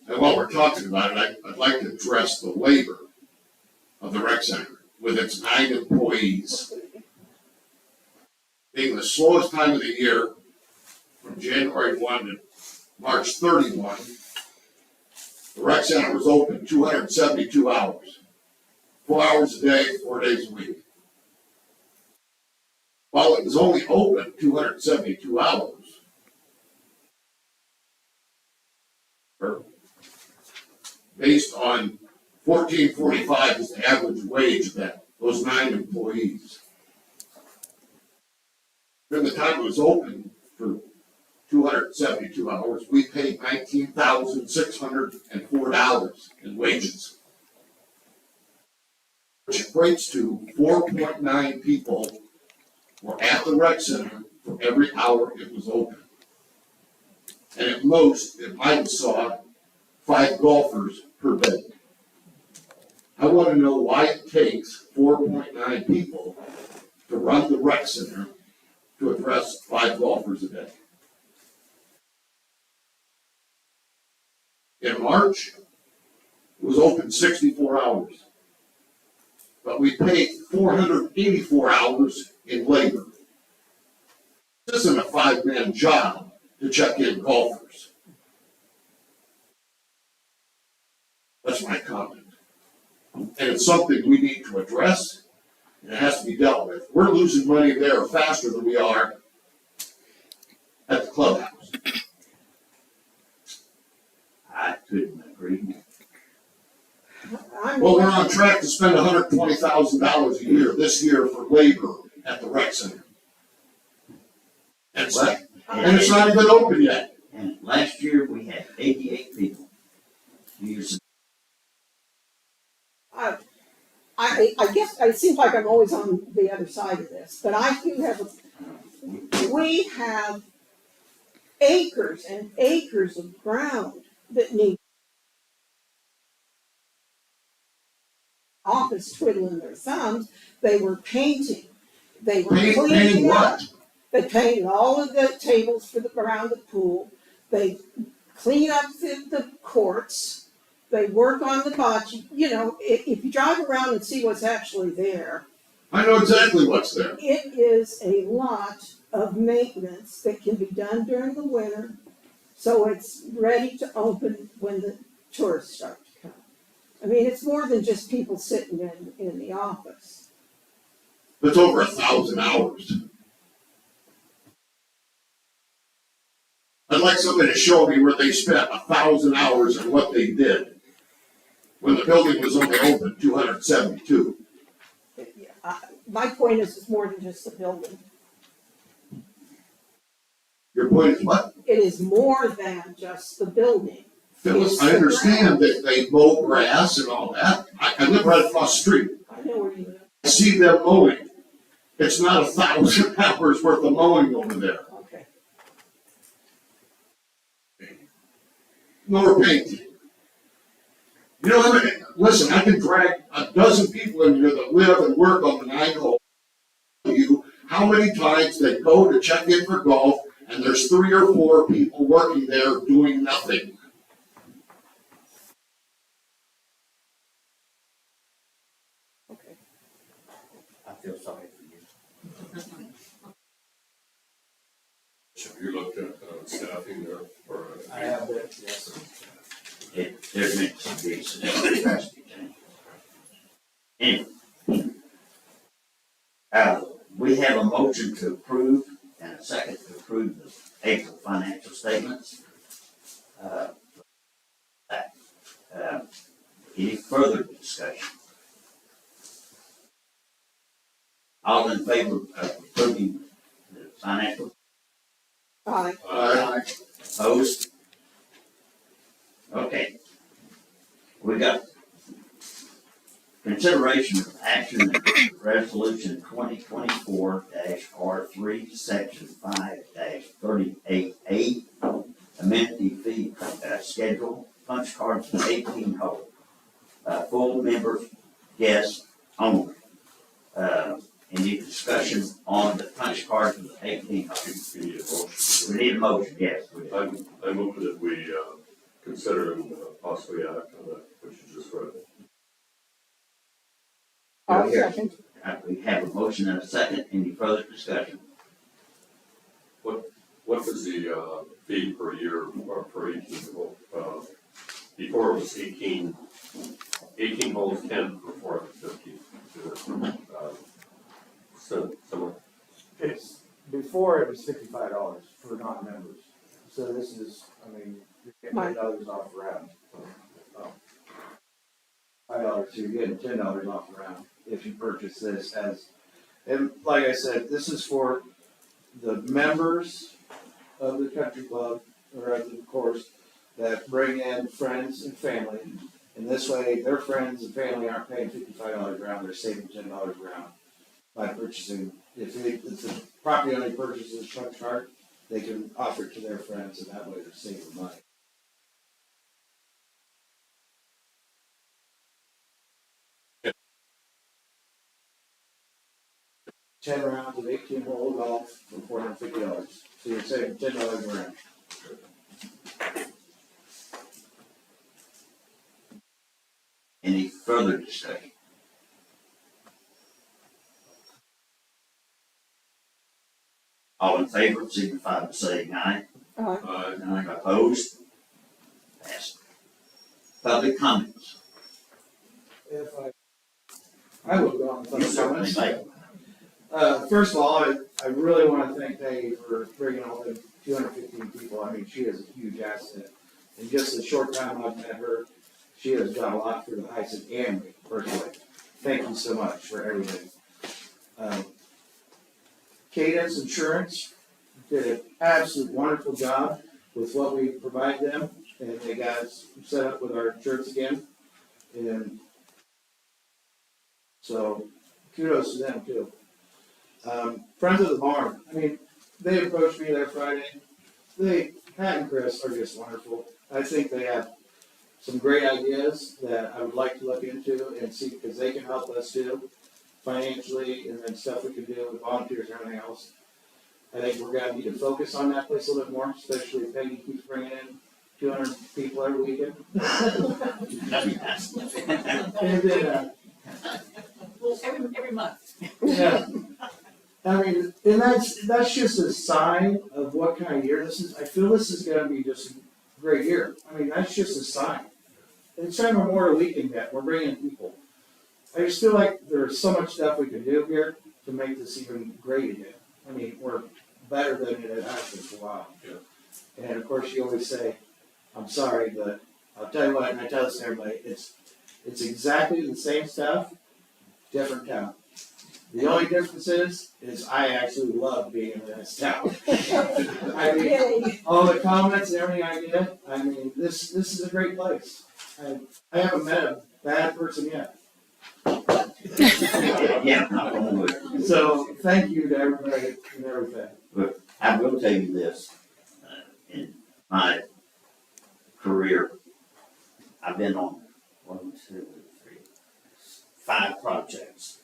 And while we're talking about it, I'd like to address the labor of the rec center with its 9 employees. being the slowest time of the year, from January 1 to March 31, the rec center was open 272 hours. 4 hours a day, 4 days a week. While it was only open 272 hours, based on $14.45 is the average wage of those 9 employees. During the time it was open for 272 hours, we paid $19,604 in wages, which equates to 4.9 people were at the rec center for every hour it was open. And at most, it might have saw 5 golfers per day. I want to know why it takes 4.9 people to run the rec center to address 5 golfers a day. In March, it was open 64 hours. But we paid 484 hours in labor. This isn't a 5-man job to check in golfers. That's my comment. And it's something we need to address, and it has to be dealt with. We're losing money there faster than we are at the clubhouse. I couldn't agree more. Well, we're on track to spend $120,000 a year this year for labor at the rec center. And it's not even open yet. And last year, we had 88 people use. I guess it seems like I'm always on the other side of this, but I do have, we have acres and acres of ground that need office twiddling their thumbs. They were painting, they were Painting cleaning up. what? They painted all of the tables around the pool, they clean up the courts. They work on the bocce. You know, if you drive around and see what's actually there, I know exactly what's there. it is a lot of maintenance that can be done during the winter, so it's ready to open when the tourists start to come. I mean, it's more than just people sitting in the office. It's over 1,000 hours. I'd like somebody to show me where they spent 1,000 hours and what they did when the building was only open 272. My point is, it's more than just the building. Your point is what? It is more than just the building. Phyllis, I understand that they mow grass and all that. I live right across the street. I know where you live. I see them mowing. It's not 1,000 hours worth of mowing over there. Okay. Nor painting. You know, listen, I can drag a dozen people in here that live and work on the 9 hole. You how many times they go to check in for golf and there's 3 or 4 people working there doing nothing. Okay. I feel sorry for you. Have you looked at staffing there or? I have that, yes. There needs to be some drastic change. Anyway. We have a motion to approve and a second to approve the April financial statements. Any further discussion? All in favor of approving the financial? Aye. Opposed? Okay. We got consideration of action in resolution 2024-R3, section 5-38A, amenity fee schedule, punch cards for 18 hole, full members, guests only. Any discussion on the punch cards for the 18 hole? We need a motion, yes. I move that we consider and possibly act on that, which you just read. I'll second. We have a motion and a second. Any further discussion? What was the, fee per year or per 18 hole? Before it was 18 holes, 10 for 450. So, It's, before it was $55 for non-members. So this is, I mean, you're getting $10 off a round. $5, so you're getting $10 off a round if you purchase this as, and like I said, this is for the members of the country club or of the course that bring in friends and family. And this way, their friends and family aren't paying $55 a round, they're saving $10 a round by purchasing. If the property owner purchases a truck cart, they can offer it to their friends, and that way they're saving money. Ten rounds of 18-hole golf for $450. So you're saving $10 a round. Any further discussion? All in favor, signify by saying aye. Aye. Opposed? Passed. Public comments. If I will go on with You other certainly comments. may. First of all, I really want to thank Peggy for bringing all the 215 people. I mean, she is a huge asset. In just the short time I've met her, she has done a lot for the Heisen and me personally. Thank you so much for everything. Cadence Insurance did an absolute wonderful job with what we provide them, and they got us set up with our insurance again. And so kudos to them too. Friends of the Barn, I mean, they approached me there Friday. Pat and Chris are just wonderful. I think they have some great ideas that I would like to look into and see, because they can help us too, financially, and then stuff we can do with volunteers and everything else. I think we're gonna need to focus on that place a little bit more, especially if Peggy keeps bringing in 200 people every weekend. And then, Well, every month. yeah. I mean, and that's just a sign of what kind of year this is. I feel this is gonna be just a great year. I mean, that's just a sign. It's time Memorial Weekend yet, we're bringing in people. I just feel like there's so much stuff we can do here to make this even great again. I mean, we're better than it has been for a while. Yeah. And of course, you always say, I'm sorry, but I'll tell you what, and I tell this to everybody, it's exactly the same stuff, different town. The only difference is I actually love being in this town. I mean, Yay. all the comments and everything I get, I mean, this is a great place. I haven't met a bad person yet. Yeah, knock on wood. So, thank you to everybody and everything. But I will tell you this, in my career, I've been on 5 projects.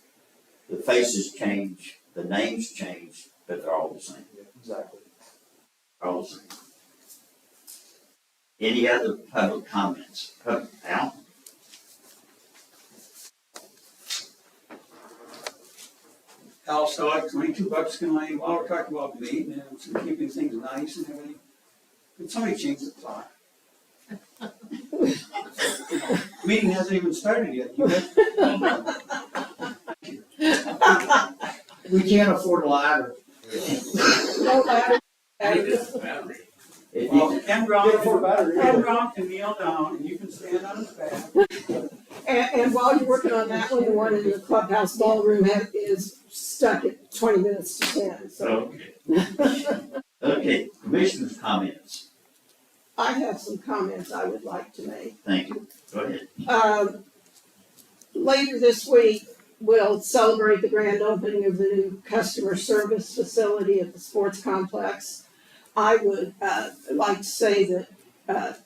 The faces change, the names change, but they're all the same. Exactly. They're all the same. Any other public comments? Al? Al Stock, 22 Buckskin Lane, while we're talking about maintenance and keeping things nice and everything, could somebody change the clock? Meeting hasn't even started yet. You guys- We can't afford a ladder. No ladder. If Well, you, Enron can kneel down and you can stand on his back. And while you're working on that one, the one in the clubhouse ballroom is stuck at 20 minutes to 10, so. okay, commissioners' comments. I have some comments I would like to make. Thank you. Go ahead. Later this week, we'll celebrate the grand opening of the new customer service facility at the sports complex. I would like to say that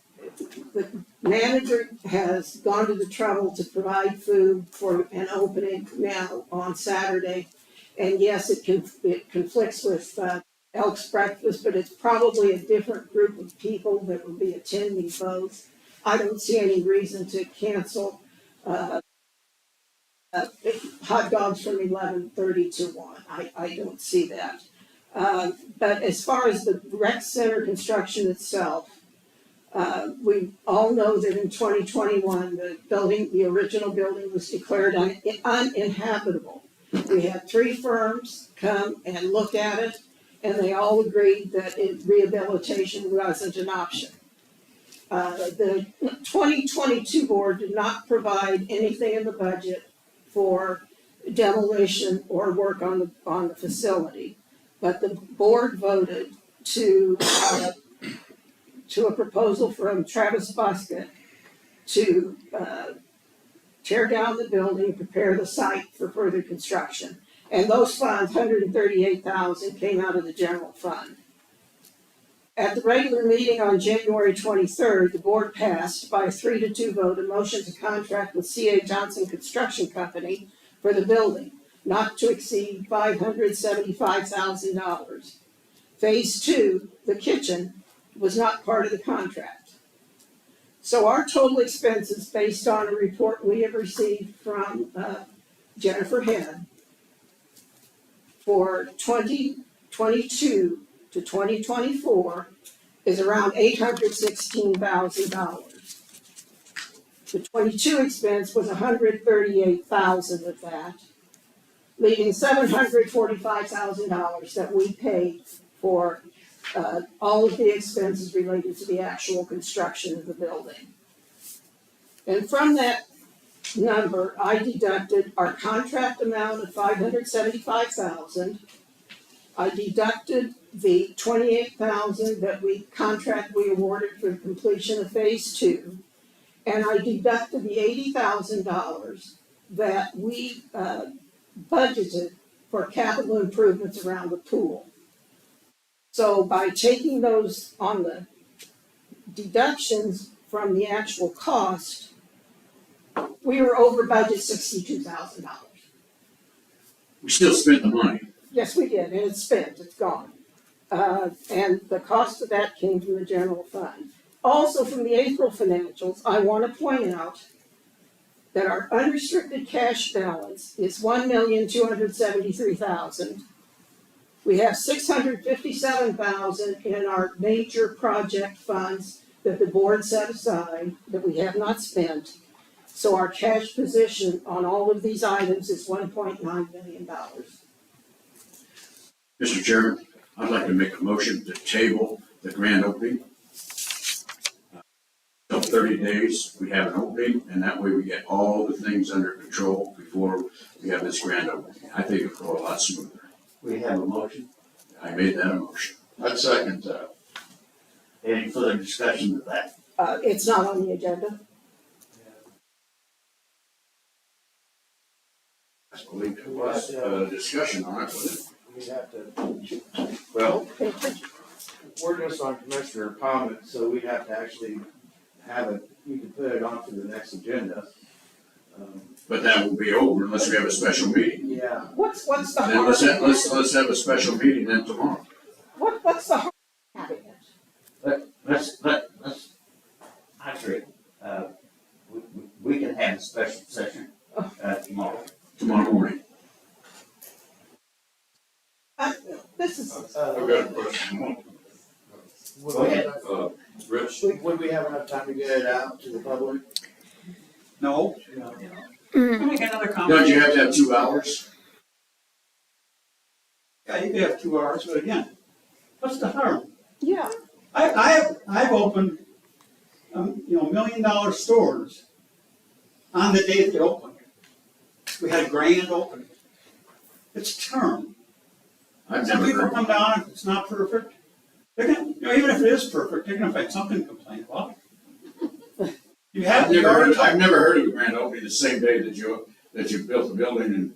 the manager has gone to the trouble to provide food for an opening now on Saturday. And yes, it conflicts with Elks Breakfast, but it's probably a different group of people that will be attending both. I don't see any reason to cancel hot dogs from 11:30 to 1. I don't see that. But as far as the rec center construction itself, we all know that in 2021, the original building was declared uninhabitable. We had 3 firms come and look at it, and they all agreed that rehabilitation wasn't an option. The 2022 board did not provide anything in the budget for demolition or work on the facility. But the board voted to a proposal from Travis Buskett to tear down the building, prepare the site for further construction. And those funds, $138,000, came out of the general fund. At the regular meeting on January 23rd, the board passed by a 3-2 vote a motion to contract with C.A. Johnson Construction Company for the building, not to exceed $575,000. Phase 2, the kitchen, was not part of the contract. So our total expenses, based on a report we have received from Jennifer Head, for 2022 to 2024 is around $816,000. The 22 expense was $138,000 of that, leaving $745,000 that we paid for all of the expenses related to the actual construction of the building. And from that number, I deducted our contract amount of $575,000. I deducted the $28,000 that we awarded for the completion of phase 2. And I deducted the $80,000 that we budgeted for capital improvements around the pool. So by taking those on the deductions from the actual cost, we were over budget $62,000. We still spent the money. Yes, we did, and it's spent, it's gone. And the cost of that came from the general fund. Also from the April financials, I want to point out that our unrestricted cash balance is $1,273,000. We have $657,000 in our major project funds that the board set aside that we have not spent. So our cash position on all of these items is $1.9 million. Mr. Chairman, I'd like to make a motion to table the grand opening. Till 30 days, we have an opening, and that way we get all the things under control before we have this grand opening. I think it'll go a lot smoother. We have a motion. I made that a motion. I'd second that. Any further discussion of that? It's not on the agenda. I believe there was discussion on it, wasn't it? We have to, Well, we're just on commissioner comments, so we'd have to actually have it, you can put it on for the next agenda. but that will be over unless we have a special meeting. Yeah. What's the Then harm? let's have a special meeting then tomorrow. What's the harm in having it? Let's, I agree. We can have a special session, tomorrow. Tomorrow morning. This is, I've got a question. Go ahead. Rich, Would we have enough time to get it out to the public? No. Mm. I'll make another comment. Don't you have to have 2 hours? Yeah, you could have 2 hours, but again, what's the harm? yeah, I've opened, $1 million stores on the day they opened. We had a grand opening. It's term. I've Some never people heard. come down, if it's not perfect, they're gonna, even if it is perfect, they're gonna find something to complain about. You have, I've never heard of a grand opening the same day that you built the building and.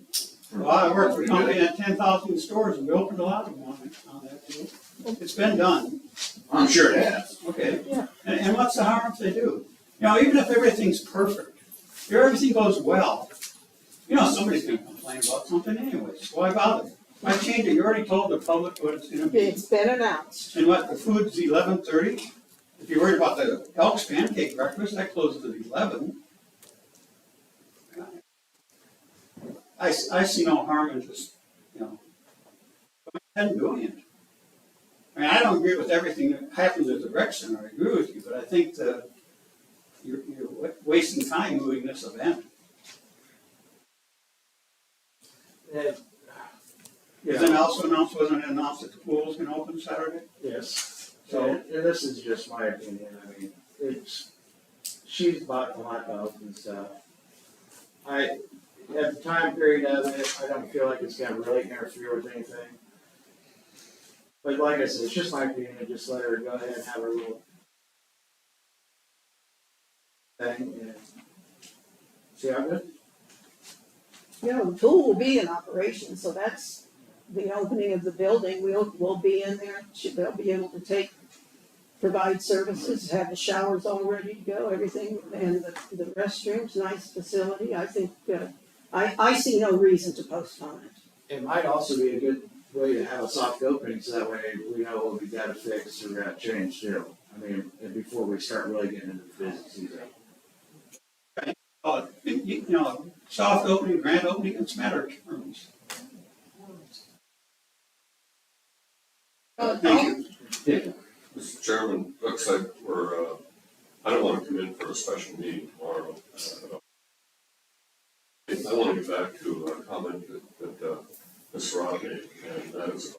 Well, I worked for a company that had 10,000 stores and we opened a lot of them on that too. It's been done, I'm sure it has. okay? Yeah. And what's the harm if they do? Even if everything's perfect, if everything goes well, somebody's gonna complain about something anyways, why bother? Why change it? You already told the public what it's gonna be. it's been announced. And what, the food's 11:30? If you're worried about the Elks Pancake Breakfast, that closes at 11. I see no harm in just, going ahead and doing it. mean, I don't agree with everything that happens at the rec center, I agree with you, but I think you're wasting time moving this event. And, you Is it know, also announced, wasn't it announced that the pool's gonna open Saturday? yes, So- and this is just my opinion, I mean, she's bought the hot dogs and stuff. At the time period of it, I don't feel like it's gonna really interfere with anything. But like I said, it's just my opinion, just let her go ahead and have her little thing and see how good. You know, the pool will be in operation, so that's the opening of the building. We'll be in there. They'll be able to provide services, have the showers all ready to go, everything, and the restrooms, nice facility. I think, I see no reason to postpone it. It might also be a good way to have a soft opening, so that way we know what we gotta fix or gotta change too. I mean, and before we start really getting into the business season. You know, soft opening, grand opening, it's a matter of terms. Thank you. Mr. Chairman, looks like I don't want to come in for a special meeting tomorrow. I want to get back to a comment that Ms. Roth made, and that is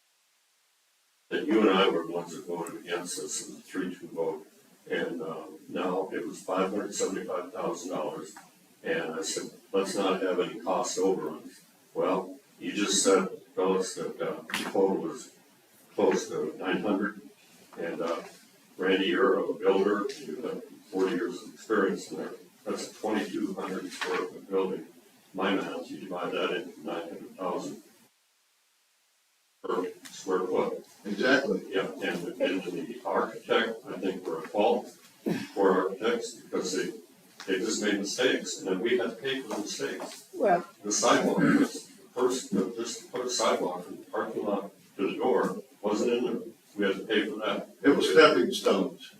that you and I were the ones that voted against this in the 3-2 vote. And now it was $575,000. And I said, let's not have any cost overruns. Well, you just said, Phyllis, that the quote was close to 900. And Randy, you're a builder, you have 40 years of experience in there. That's a 2,200 square foot building. My math, you divide that into 900,000 per square foot. Exactly. Yeah, and the architect, I think we're at fault for architects because they just made mistakes, and then we had to pay for the mistakes. Well, The sidewalk, just to put a sidewalk from the parking lot to the door wasn't in there. We had to pay for that. It was stepping stones.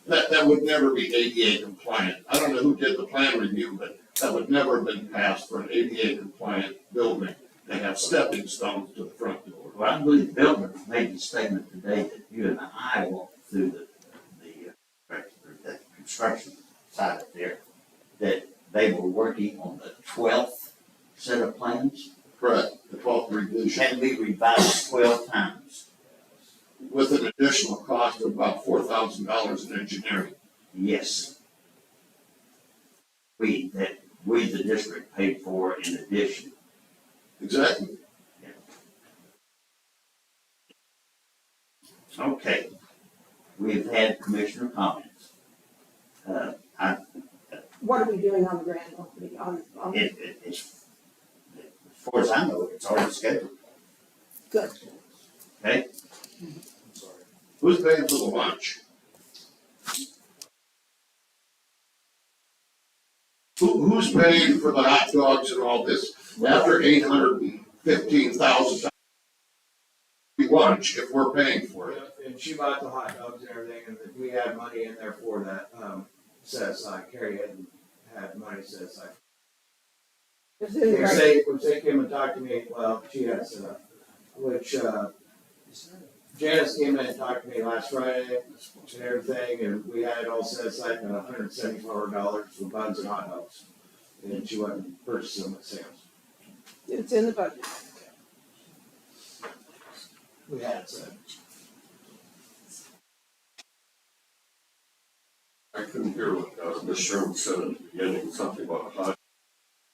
That would never be ADA compliant. I don't know who did the plan review, but that would never have been passed for an ADA compliant building. They have stepping stones to the front door. Well, I believe the builder made the statement today that you and I walked through the construction side of there, that they were working on the 12th set of plans. Correct, the 12th revision, Had to be revised 12 times. with an additional cost of about $4,000 in engineering. Yes. We, the district, paid for in addition. Exactly. Okay. We've had commissioner comments. what are we doing on the grand opening, on, It's, as far as I know, it's already scheduled. good. Okay? Who's paying for the lunch? Who's paying for the hot dogs and all this? After $815,000 lunch, if we're paying for it. And she bought the hot dogs and everything, and we had money in there for that, set aside. Carrie had money set aside. It's in the budget. Which they came and talked to me, well, she had set up, which, Janice came in and talked to me last Friday and everything, and we had it all set aside at $174 for buns and hot dogs. And she went and purchased them at Sam's. It's in the budget. We had it set. I couldn't hear what Ms. Sherman said at the beginning, something about a hot.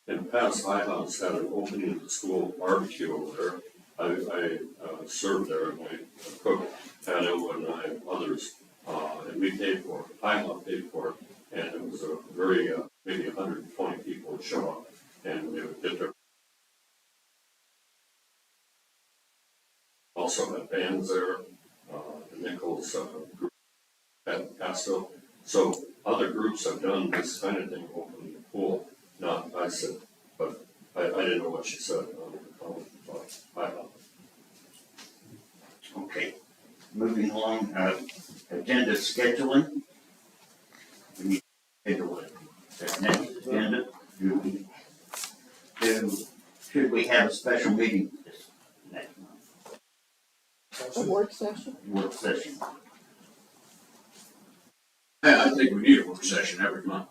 In the past, IHOP's had an opening of the school barbecue over there. I served there and I cooked, Hanno and I and others, and we paid for it. IHOP paid for it, and it was a very, maybe 120 people would show up, and they would get their. Also had bands there, the Nichols group at Casco. So other groups have done this kind of thing, opening the pool, not I said, but I didn't know what she said on the comment, but I don't. Okay, moving along, agenda scheduling. We need to schedule it. The next agenda, should we have a special meeting this next month? work session? work session. I think we need a work session every month.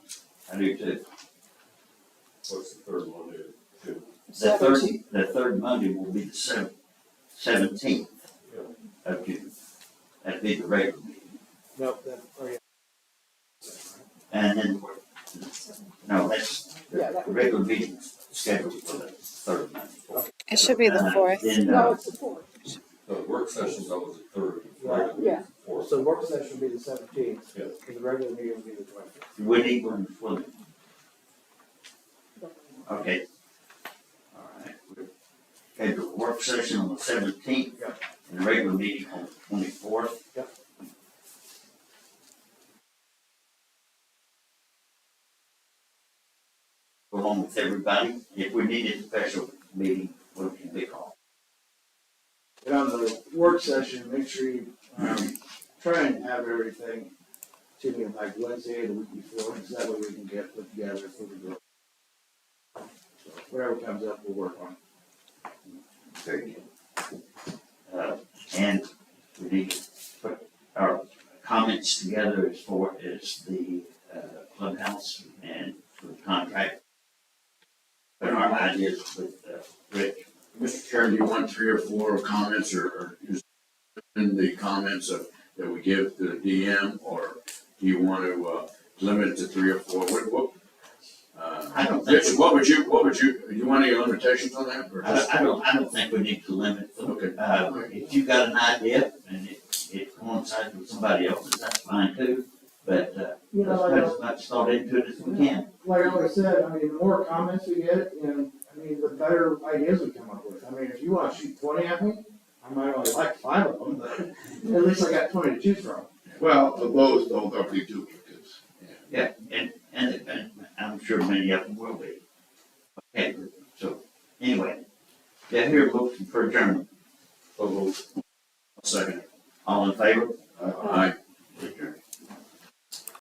I do too. What's the third Monday, June? The third Monday will be the 17th of June. That'd be the regular meeting. Nope, that, oh yeah. And then, no, that's, Yeah, the that would be- regular meeting scheduled for the third Monday. It should be the 4th. Then, No, it's the fourth. So the work session's always the third. Right. Yeah. Fourth. So the work session will be the 17th, Yeah. and the regular meeting will be the 25th. we need one for the, okay. All right. We'll schedule a work session on the 17th. Yep. And the regular meeting on the 24th. Yep. Along with everybody, if we needed a special meeting, we can be called. And on the work session, make sure you, try and have everything to me like Wednesday or the week before, so that way we can get put together for the group. So whatever comes up, we'll work on. Very good. And we need to put our comments together as far as the clubhouse and for the contract. Put our ideas with Rick. Mr. Chairman, do you want 3 or 4 comments or use in the comments that we give to the DM, or do you want to limit it to 3 or 4? I don't think- Rich, what would you, do you want any limitations on that? Or just- I don't think we need to limit them. Okay. If you've got an idea and it coincides with somebody else's, that's fine too. But You let's know, put as much thought into it as we can. like I always said, I mean, the more comments we get, and, I mean, the better ideas we come up with. I mean, if you wanna shoot 20 at me, I might only like 5 of them, but at least I got 20 to choose from. Well, those don't be duplicates. Yeah, and I'm sure many of them will be. Okay, so anyway, yeah, here, motion for adjournment. So moved. Second. All in favor? Aye. Adjourned.